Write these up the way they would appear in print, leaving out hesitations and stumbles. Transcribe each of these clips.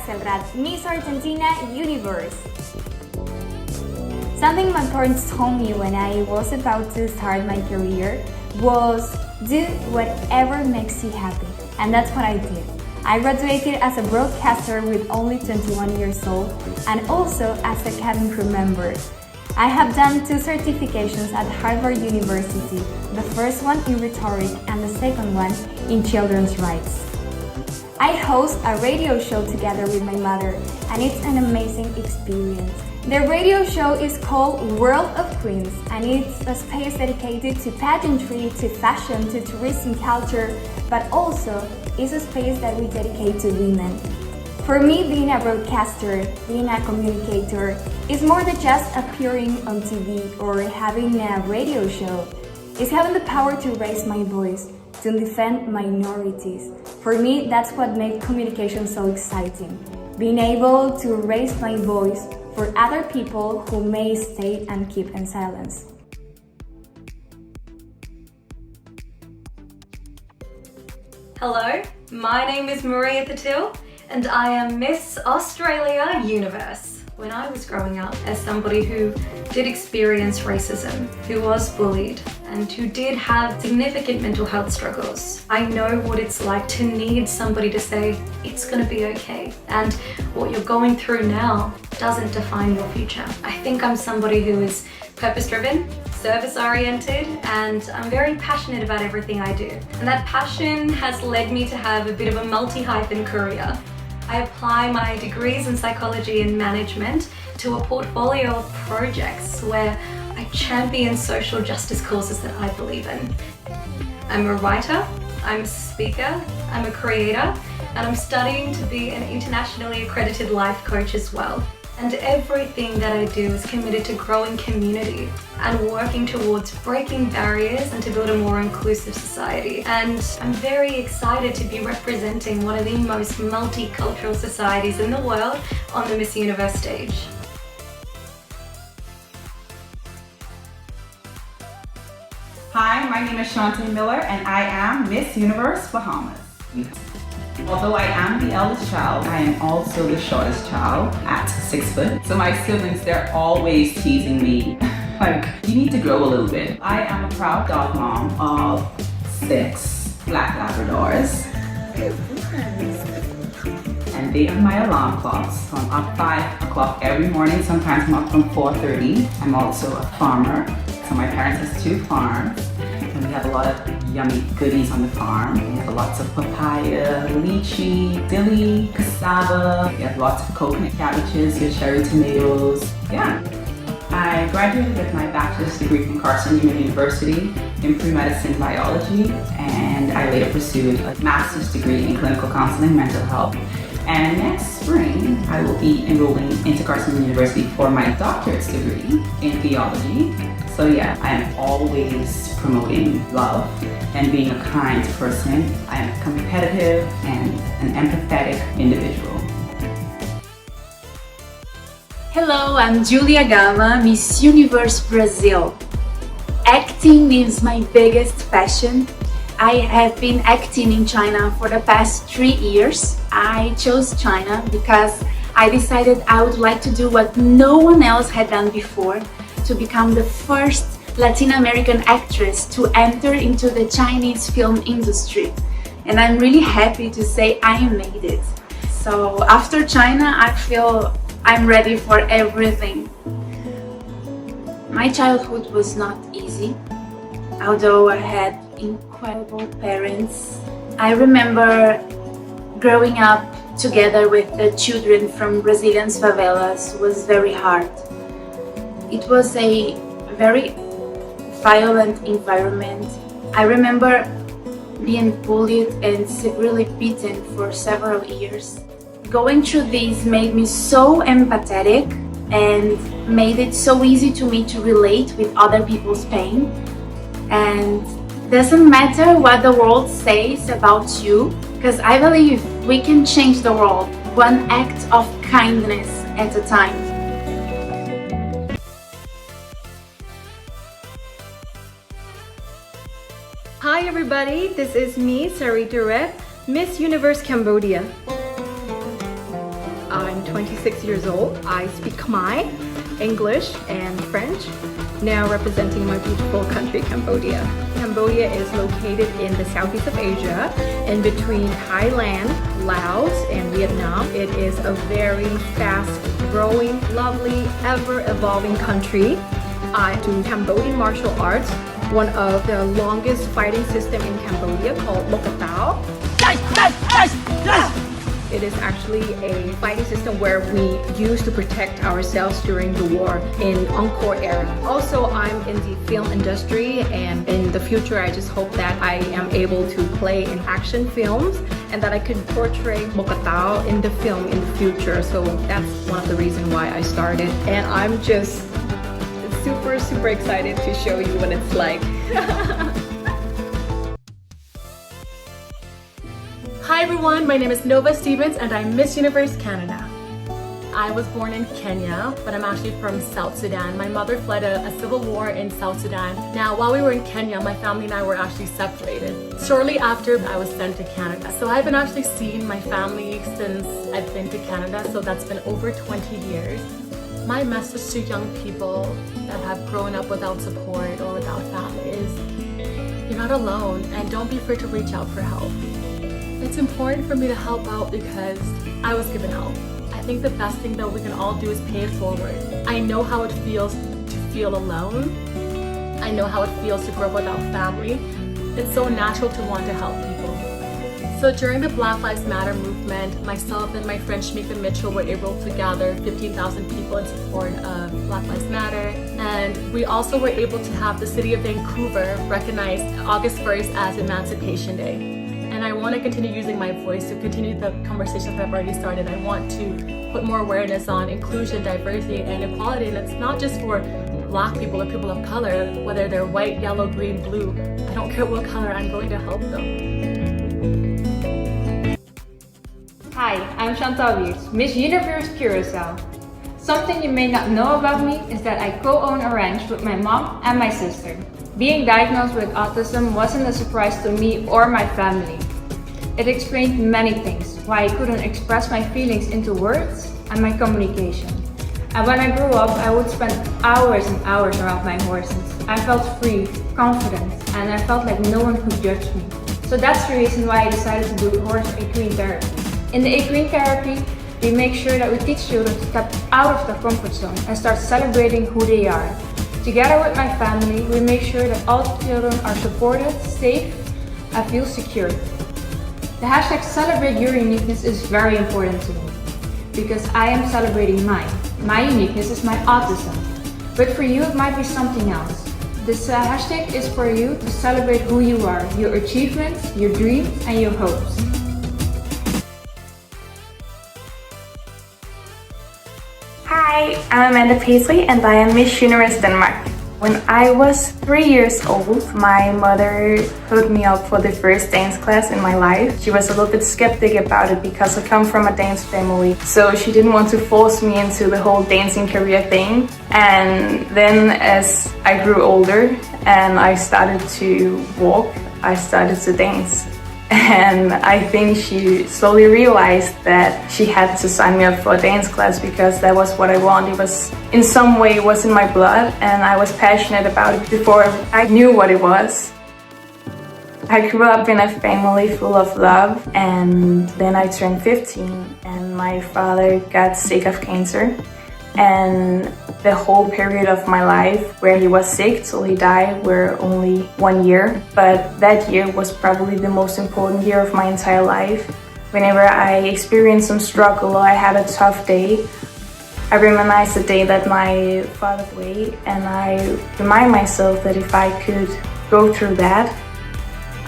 Axelrad, Miss Argentina Universe. Something my parents told me when I was about to start my career was do whatever makes you happy, and that's what I did. I graduated as a broadcaster with only 21 years old and also as a cabin crew member. I have done 2 certifications at Harvard University, the first one in rhetoric and the second one in children's rights. I host a radio show together with my mother, and it's an amazing experience. The radio show is called World of Queens, and it's a space dedicated to pageantry, to fashion, to tourism culture, but also is a space that we dedicate to women. For me, being a broadcaster, being a communicator, is more than just appearing on TV or having a radio show. It's having the power to raise my voice, to defend minorities. For me, that's what makes communication so exciting. Being able to raise my voice for other people who may stay and keep in silence. Hello, my name is Maria Patil and I am Miss Australia Universe. When I was growing up, as somebody who did experience racism, who was bullied, and who did have significant mental health struggles, I know what it's like to need somebody to say, it's gonna be okay. And what you're going through now doesn't define your future. I think I'm somebody who is purpose-driven, service-oriented, and I'm very passionate about everything I do. And that passion has led me to have a bit of a multi-hyphen career. I apply my degrees in psychology and management to a portfolio of projects where I champion social justice causes that I believe in. I'm a writer, I'm a speaker, I'm a creator, and I'm studying to be an internationally accredited life coach as well. And everything that I do is committed to growing community and working towards breaking barriers and to build a more inclusive society. And I'm very excited to be representing one of the most multicultural societies in the world on the Miss Universe stage. Hi, my name is Shantae Miller and I am Miss Universe Bahamas. Although I am the eldest child, I am also the shortest child at 6 foot. So my siblings, they're always teasing me, like, you need to grow a little bit. I am a proud dog mom of 6 black Labradors. And they are my alarm clocks. So I'm up 5 o'clock every morning, sometimes I'm up from 4:30. I'm also a farmer. So my parents have 2 farms. And we have a lot of yummy goodies on the farm. We have lots of papaya, lychee, dilly, cassava. We have lots of coconut cabbages, your cherry tomatoes. Yeah. I graduated with my bachelor's degree from Carson University in pre-medicine biology, and I later pursued a master's degree in clinical counseling and mental health. And next spring, I will be enrolling into Carson University for my doctorate's degree in theology. So yeah, I am always promoting love and being a kind person. I am competitive and an empathetic individual. Hello, I'm Julia Gama, Miss Universe Brazil. Acting is my biggest passion. I have been acting in China for the past 3 years. I chose China because I decided I would like to do what no one else had done before, to become the first Latin American actress to enter into the Chinese film industry. And I'm really happy to say I made it. So after China, I feel I'm ready for everything. My childhood was not easy, although I had incredible parents. I remember growing up together with the children from Brazilian favelas was very hard. It was a very violent environment. I remember being bullied and severely beaten for several years. Going through this made me so empathetic and made it so easy to me to relate with other people's pain. And doesn't matter what the world says about you, because I believe we can change the world one act of kindness at a time. Hi everybody, this is me, Sarita Rep, Miss Universe Cambodia. 26 years old. I speak Khmer, English, and French, now representing my beautiful country, Cambodia. Cambodia is located in the southeast of Asia, in between Thailand, Laos, and Vietnam. It is a very fast-growing, lovely, ever-evolving country. I do Cambodian martial arts, one of the longest fighting system in Cambodia called Mokatao. It is actually a fighting system where we use to protect ourselves during the war in Angkor era. Also, I'm in the film industry, and in the future I just hope that I am able to play in action films and that I can portray Mokatao in the film in the future. So that's one of the reasons why I started, and I'm just super excited to show you what it's like. Hi everyone, my name is Nova Stevens and I'm Miss Universe Canada. I was born in Kenya, but I'm actually from South Sudan. My mother fled a civil war in South Sudan. Now, while we were in Kenya, my family and I were actually separated. Shortly after, I was sent to Canada. So I've been actually seeing my family since I've been to Canada, so that's been over 20 years. My message to young people that have grown up without support or without family is you're not alone, and don't be afraid to reach out for help. It's important for me to help out because I was given help. I think the best thing that we can all do is pay it forward. I know how it feels to feel alone. I know how it feels to grow up without family. It's so natural to want to help people. So during the Black Lives Matter movement, myself and my friend Shamika Mitchell were able to gather 15,000 people in support of Black Lives Matter. And we also were able to have the city of Vancouver recognize August 1st as Emancipation Day. And I want to continue using my voice to continue the conversations that I've already started. I want to put more awareness on inclusion, diversity, and equality. And it's not just for Black people or people of color, whether they're white, yellow, green, blue. I don't care what color, I'm going to help them. Hi, I'm Chantal Wiers, Miss Universe Curaçao. Something you may not know about me is that I co-own a ranch with my mom and my sister. Being diagnosed with autism wasn't a surprise to me or my family. It explained many things, why I couldn't express my feelings into words and my communication. And when I grew up, I would spend hours and hours around my horses. I felt free, confident, and I felt like no one could judge me. So that's the reason why I decided to do horse equine therapy. In the equine therapy, we make sure that we teach children to step out of their comfort zone and start celebrating who they are. Together with my family, we make sure that all children are supported, safe, and feel secure. The hashtag Celebrate Your Uniqueness is very important to me because I am celebrating mine. My uniqueness is my autism, but for you it might be something else. This hashtag is for you to celebrate who you are, your achievements, your dreams, and your hopes. Hi, I'm Amanda Paisley and I am Miss Universe Denmark. When I was 3 years old, my mother put me up for the first dance class in my life. She was a little bit skeptic about it because I come from a dance family, so she didn't want to force me into the whole dancing career thing. And then as I grew older and I started to walk, I started to dance. And I think she slowly realized that she had to sign me up for a dance class because that was what I wanted. It was, in some way, it was in my blood and I was passionate about it before I knew what it was. I grew up in a family full of love, and then I turned 15 and my father got sick of cancer. And the whole period of my life where he was sick till he died were only 1 year. But that year was probably the most important year of my entire life. Whenever I experienced some struggle or I had a tough day, I reminisce the day that my father passed away, and I remind myself that if I could go through that,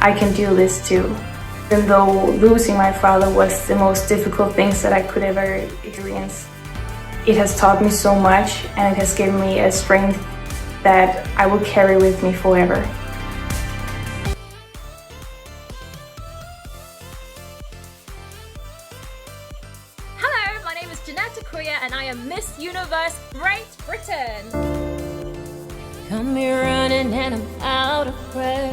I can do this too. Even though losing my father was the most difficult things that I could ever experience, it has taught me so much, and it has given me a strength that I will carry with me forever. Hello, my name is Jeanette Akuya and I am Miss Universe Great Britain. Come here running and I'm out of breath.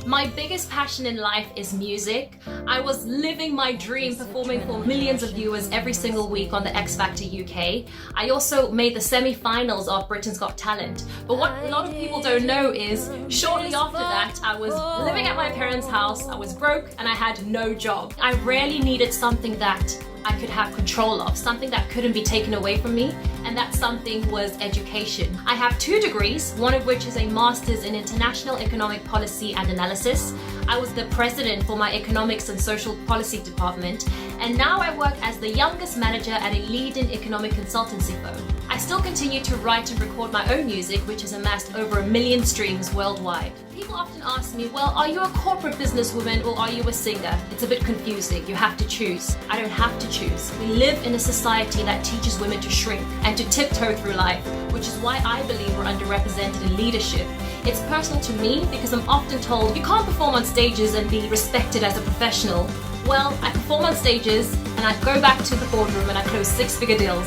My biggest passion in life is music. I was living my dream, performing for millions of viewers every single week on the X Factor UK. I also made the semi-finals of Britain's Got Talent. But what a lot of people don't know is, shortly after that, I was living at my parents' house, I was broke, and I had no job. I really needed something that I could have control of, something that couldn't be taken away from me, and that something was education. I have 2 degrees, one of which is a Master's in International Economic Policy and Analysis. I was the president for my Economics and Social Policy department, and now I work as the youngest manager at a leading economic consultancy firm. I still continue to write and record my own music, which has amassed over 1 million streams worldwide. People often ask me, well, are you a corporate businesswoman or are you a singer? It's a bit confusing. You have to choose. I don't have to choose. We live in a society that teaches women to shrink and to tiptoe through life, which is why I believe we're underrepresented in leadership. It's personal to me because I'm often told you can't perform on stages and be respected as a professional. Well, I perform on stages and I go back to the boardroom and I close 6-figure deals.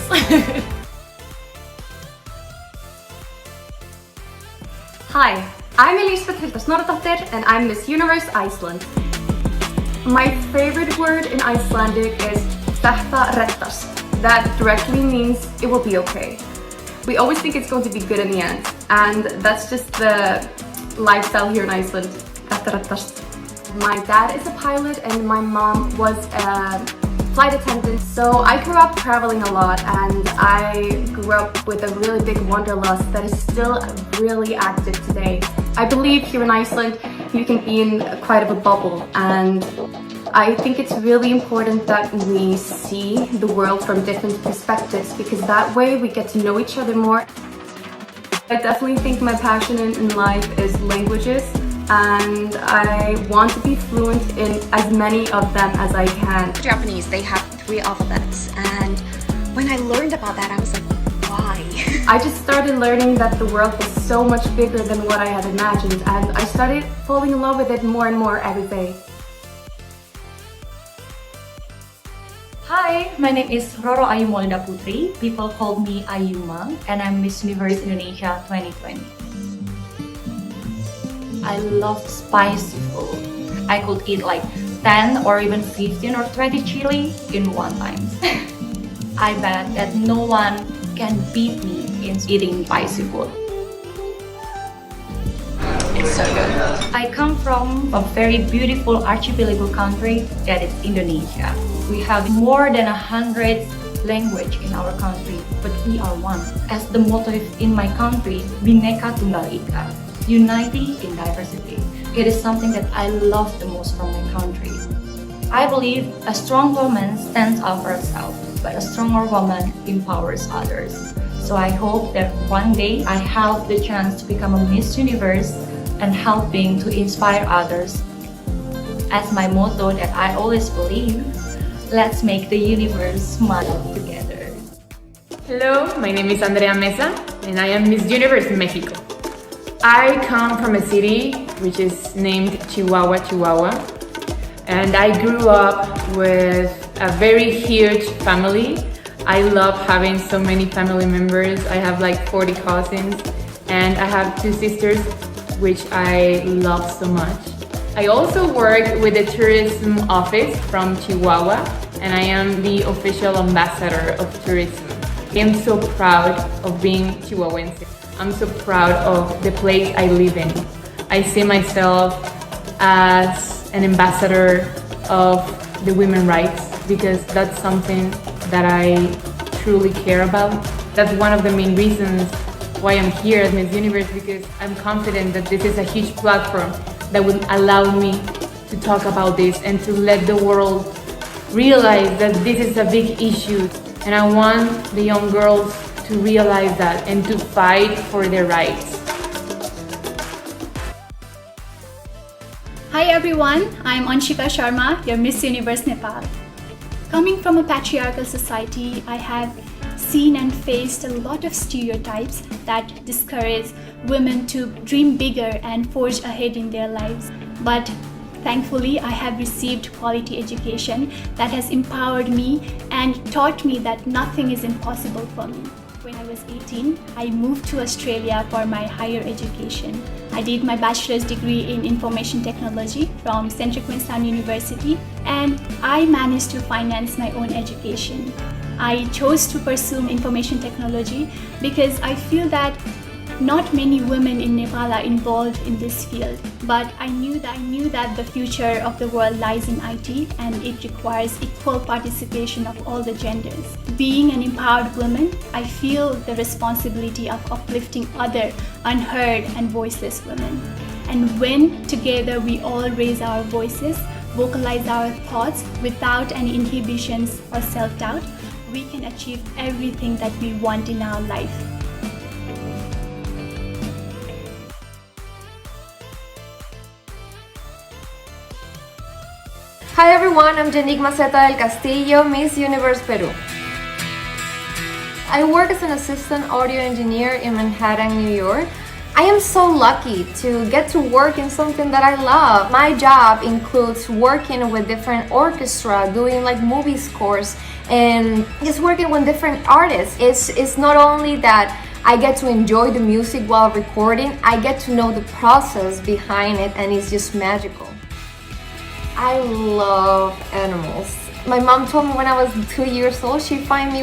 Hi, I'm Elisabeth Hilda Snorradóttir and I'm Miss Universe Iceland. My favorite word in Icelandic is þetta reddast. That directly means it will be okay. We always think it's going to be good in the end, and that's just the lifestyle here in Iceland. Þetta reddast. My dad is a pilot and my mom was a flight attendant, so I grew up traveling a lot, and I grew up with a really big wanderlust that is still really active today. I believe here in Iceland you can be in quite of a bubble, and I think it's really important that we see the world from different perspectives, because that way we get to know each other more. I definitely think my passion in life is languages, and I want to be fluent in as many of them as I can. Japanese, they have 3 alphabets, and when I learned about that, I was like, why? I just started learning that the world was so much bigger than what I had imagined, and I started falling in love with it more and more every day. Hi, my name is Roro Ayu Molda Putri. People call me Ayuma, and I'm Miss Universe Indonesia 2020. I love spicy food. I could eat like 10 or even 15 or 20 chili in one time. I bet that no one can beat me in eating spicy food. It's so good. I come from a very beautiful archipelago country that is Indonesia. We have more than 100 languages in our country, but we are one. As the motto in my country, Bhinneka Tunggal Ika, unity in diversity. It is something that I love the most from my country. I believe a strong woman stands up for herself, but a stronger woman empowers others. So I hope that one day I have the chance to become a Miss Universe and helping to inspire others. As my motto that I always believe, let's make the universe smile together. Hello, my name is Andrea Mesa and I am Miss Universe Mexico. I come from a city which is named Chihuahua, Chihuahua, and I grew up with a very huge family. I love having so many family members. I have like 40 cousins and I have 2 sisters, which I love so much. I also work with the tourism office from Chihuahua, and I am the official ambassador of tourism. I am so proud of being Chihuahuense. I'm so proud of the place I live in. I see myself as an ambassador of the women's rights because that's something that I truly care about. That's one of the main reasons why I'm here at Miss Universe, because I'm confident that this is a huge platform that will allow me to talk about this and to let the world realize that this is a big issue. And I want the young girls to realize that and to fight for their rights. Hi everyone, I'm Anshika Sharma, your Miss Universe Nepal. Coming from a patriarchal society, I have seen and faced a lot of stereotypes that discourage women to dream bigger and forge ahead in their lives. But thankfully, I have received quality education that has empowered me and taught me that nothing is impossible for me. When I was 18, I moved to Australia for my higher education. I did my bachelor's degree in information technology from Central Queenstown University, and I managed to finance my own education. I chose to pursue information technology because I feel that not many women in Nepal are involved in this field, but I knew that the future of the world lies in IT, and it requires equal participation of all the genders. Being an empowered woman, I feel the responsibility of uplifting other unheard and voiceless women. And when together we all raise our voices, vocalize our thoughts without any inhibitions or self-doubt, we can achieve everything that we want in our life. Hi everyone, I'm Janigma Zeta del Castillo, Miss Universe Peru. I work as an assistant audio engineer in Manhattan, New York. I am so lucky to get to work in something that I love. My job includes working with different orchestra, doing like movie scores, and just working with different artists. It's not only that I get to enjoy the music while recording, I get to know the process behind it, and it's just magical. I love animals. My mom told me when I was 2 years old, she'd find me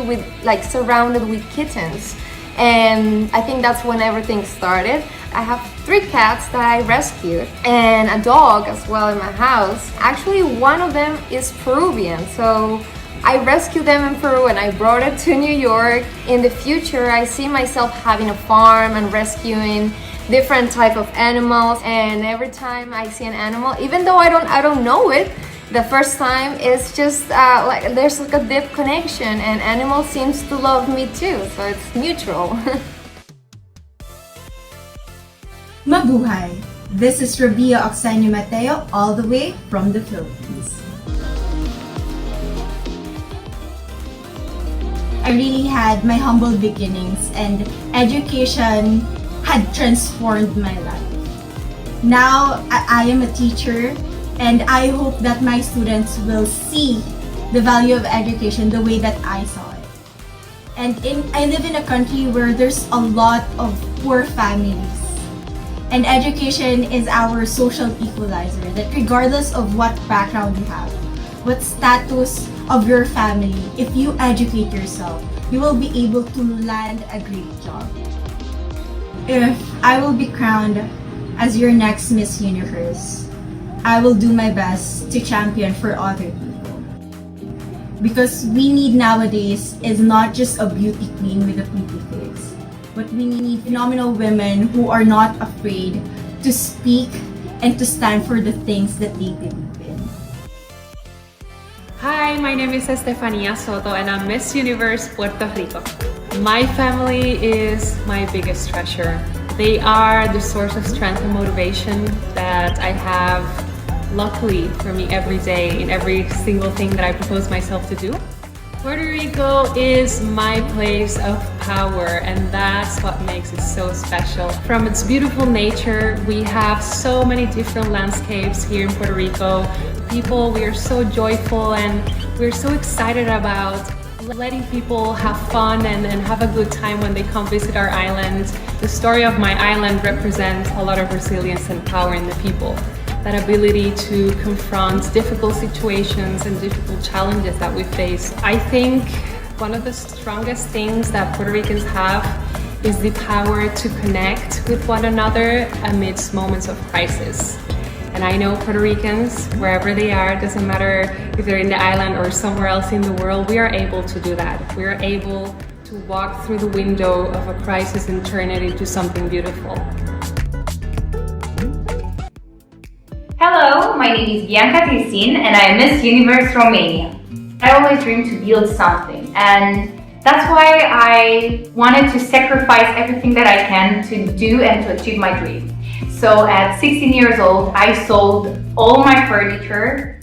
surrounded with kittens. And I think that's when everything started. I have 3 cats that I rescued and a dog as well in my house. Actually, one of them is Peruvian, so I rescued them in Peru and I brought it to New York. In the future, I see myself having a farm and rescuing different type of animals, and every time I see an animal, even though I don't know it, the first time it's just there's like a deep connection, and animal seems to love me too, so it's mutual. Mabuhay! This is Rabia Oxenio Mateo, all the way from the Philippines. I really had my humble beginnings, and education had transformed my life. Now I am a teacher, and I hope that my students will see the value of education the way that I saw it. And I live in a country where there's a lot of poor families. And education is our social equalizer, that regardless of what background you have, what status of your family, if you educate yourself, you will be able to land a great job. If I will be crowned as your next Miss Universe, I will do my best to champion for other people. Because we need nowadays is not just a beauty queen with a pretty face, but we need phenomenal women who are not afraid to speak and to stand for the things that they believe in. Hi, my name is Estefania Soto and I'm Miss Universe Puerto Rico. My family is my biggest treasure. They are the source of strength and motivation that I have, luckily for me, every day in every single thing that I propose myself to do. Puerto Rico is my place of power, and that's what makes it so special. From its beautiful nature, we have so many different landscapes here in Puerto Rico. People, we are so joyful and we're so excited about letting people have fun and have a good time when they come visit our island. The story of my island represents a lot of resilience and power in the people. That ability to confront difficult situations and difficult challenges that we face. I think one of the strongest things that Puerto Ricans have is the power to connect with one another amidst moments of crisis. And I know Puerto Ricans, wherever they are, doesn't matter if they're in the island or somewhere else in the world, we are able to do that. We are able to walk through the window of a crisis and turn it into something beautiful. Hello, my name is Bianca Tisin and I am Miss Universe Romania. I always dreamed to build something, and that's why I wanted to sacrifice everything that I can to do and to achieve my dream. So at 16 years old, I sold all my furniture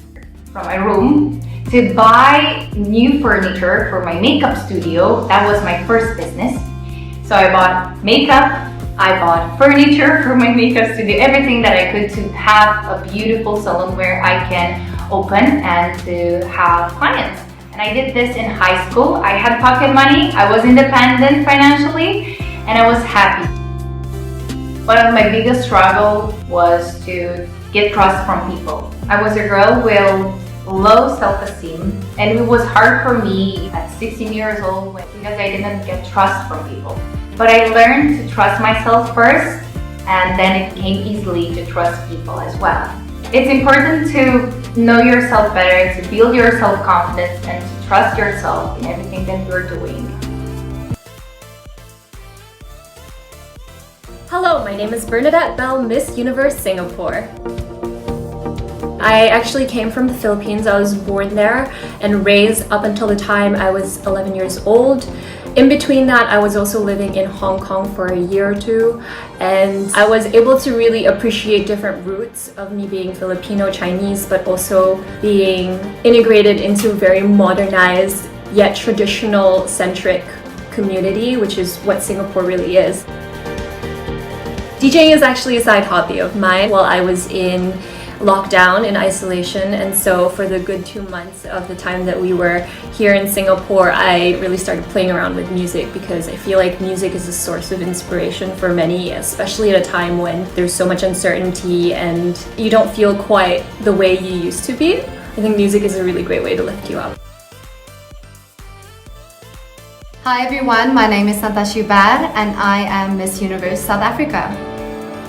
from my room to buy new furniture for my makeup studio. That was my first business. So I bought makeup, I bought furniture for my makeup studio, everything that I could to have a beautiful salon where I can open and to have clients. And I did this in high school. I had pocket money, I was independent financially, and I was happy. One of my biggest struggles was to get trust from people. I was a girl with low self-esteem, and it was hard for me at 16 years old because I didn't get trust from people. But I learned to trust myself first, and then it came easily to trust people as well. It's important to know yourself better, to build your self-confidence, and to trust yourself in everything that you're doing. Hello, my name is Bernadette Bell, Miss Universe Singapore. I actually came from the Philippines. I was born there and raised up until the time I was 11 years old. In between that, I was also living in Hong Kong for a year or two, and I was able to really appreciate different roots of me being Filipino Chinese, but also being integrated into a very modernized yet traditional centric community, which is what Singapore really is. DJing is actually a side hobby of mine while I was in lockdown in isolation, and so for the good 2 months of the time that we were here in Singapore, I really started playing around with music because I feel like music is a source of inspiration for many, especially at a time when there's so much uncertainty and you don't feel quite the way you used to be. I think music is a really great way to lift you up. Hi everyone, my name is Natasha Bad and I am Miss Universe South Africa.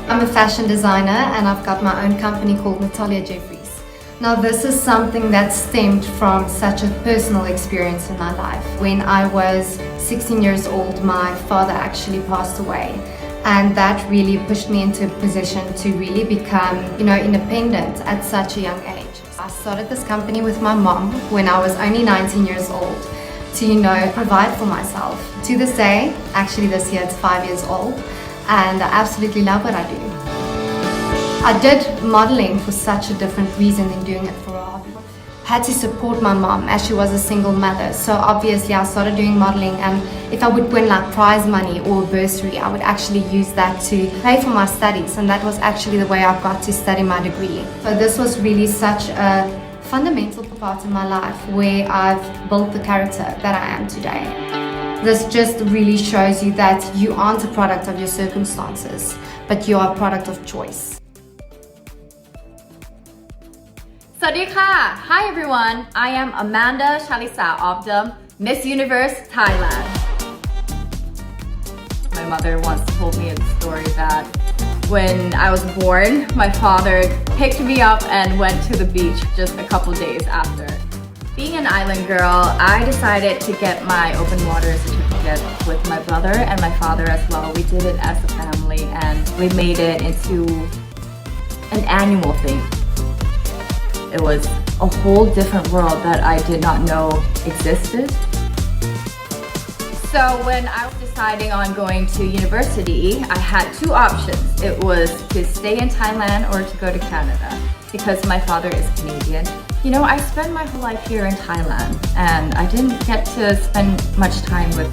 I'm a fashion designer and I've got my own company called Natalia Jeffries. Now this is something that stemmed from such a personal experience in my life. When I was 16 years old, my father actually passed away, and that really pushed me into a position to really become, independent at such a young age. I started this company with my mom when I was only 19 years old to, provide for myself. To this day, actually this year it's 5 years old, and I absolutely love what I do. I did modeling for such a different reason than doing it for a hobby. I had to support my mom as she was a single mother, so obviously I started doing modeling, and if I would win like prize money or bursary, I would actually use that to pay for my studies, and that was actually the way I got to study my degree. So this was really such a fundamental part in my life where I've built the character that I am today. This just really shows you that you aren't a product of your circumstances, but you are a product of choice. Sawadee-ka! Hi everyone, I am Amanda Chalisa of the Miss Universe Thailand. My mother once told me a story that when I was born, my father picked me up and went to the beach just a couple days after. Being an island girl, I decided to get my open water certificate with my brother and my father as well. We did it as a family and we made it into an annual thing. It was a whole different world that I did not know existed. So when I was deciding on going to university, I had two options. It was to stay in Thailand or to go to Canada because my father is Canadian. I spent my whole life here in Thailand and I didn't get to spend much time with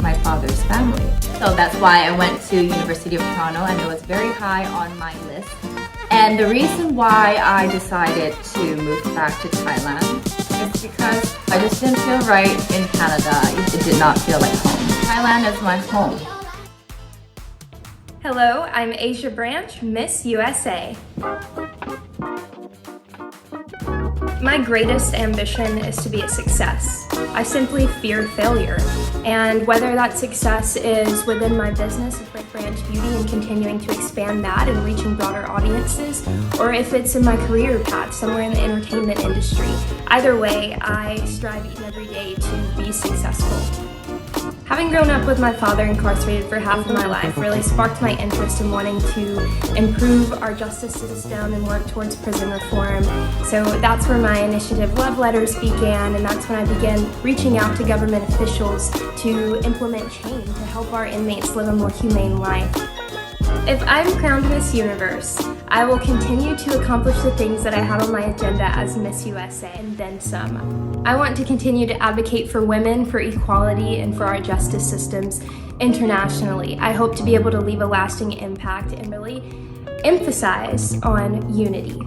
my father's family. So that's why I went to University of Toronto, and it was very high on my list. And the reason why I decided to move back to Thailand is because I just didn't feel right in Canada. It did not feel like home. Thailand is my home. Hello, I'm Asia Branch, Miss USA. My greatest ambition is to be a success. I simply fear failure, and whether that success is within my business of Brick Branch Beauty and continuing to expand that and reaching broader audiences, or if it's in my career path somewhere in the entertainment industry, either way, I strive each and every day to be successful. Having grown up with my father incarcerated for half of my life really sparked my interest in wanting to improve our justice system and work towards prison reform. So that's where my initiative Love Letters began, and that's when I began reaching out to government officials to implement change to help our inmates live a more humane life. If I'm crowned Miss Universe, I will continue to accomplish the things that I had on my agenda as Miss USA and then some. I want to continue to advocate for women, for equality, and for our justice systems internationally. I hope to be able to leave a lasting impact and really emphasize on unity.